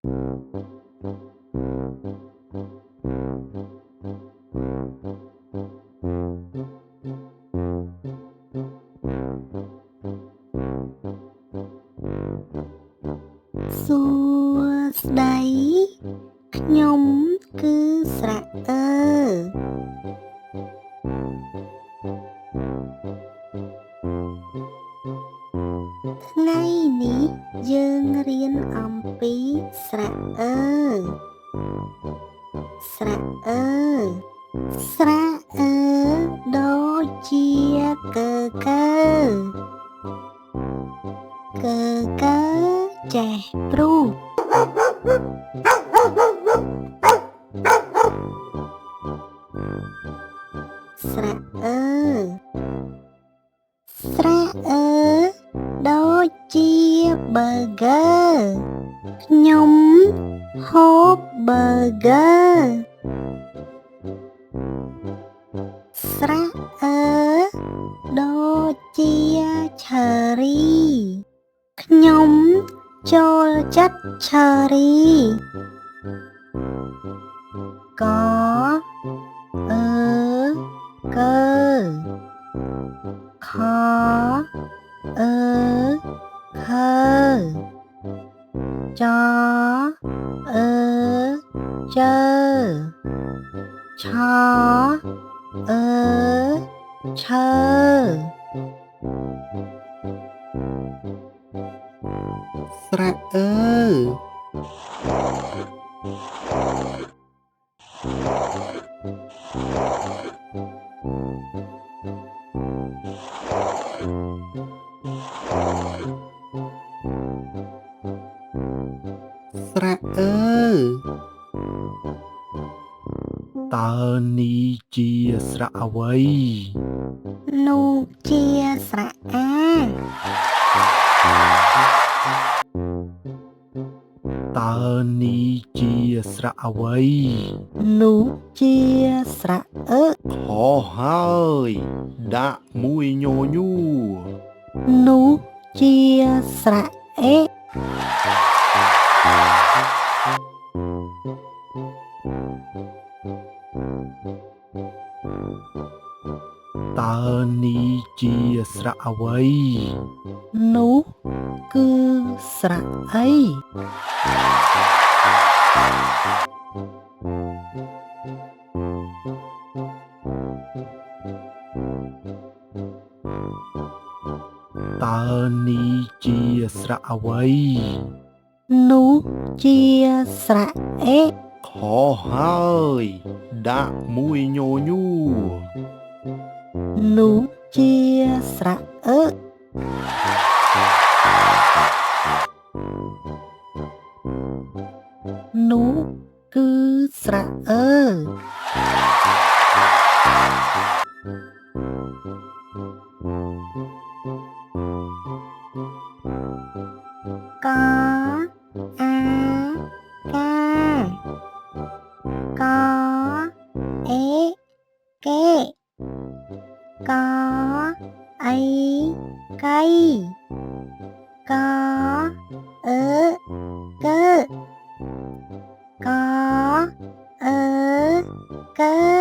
សួស្តីខ្ញុំគឺស្រៈអើថ្ងៃនេះយើងរៀនអំពីស្រៈអើស្រៈអើស្រៈអើដូចជាកើកើកើកើចេះព្រុសស្រៈអើស្រៈអើដូចជាប៊ឺហ្គឺខ្ញុំហូបប៊ឺហ្គឺស្រៈអើដូចជាឈើរីខ្ញុំចូលចិត្តឈើរីកអឺកើខអឺខើចអឺជើឆអឺឈើស្រៈអើស្រៈអើតើនេះជាស្រៈអ្វីនោះជាស្រៈអាតើនេះជាស្រៈអ្វីនោះជាស្រៈអើខុសហើយដាក់មួយញញូនោះជាស្រៈអេតើនេះជាស្រៈអ្វីនោះគឺស្រៈអីតើនេះជាស្រៈអ្វីនោះជាស្រៈអេខុសហើយដាក់មួយញញូនោះជាស្រៈអើនោះគឺស្រៈអើកអាកាកអេកេកអីកៃកអឺកើកអឺកើ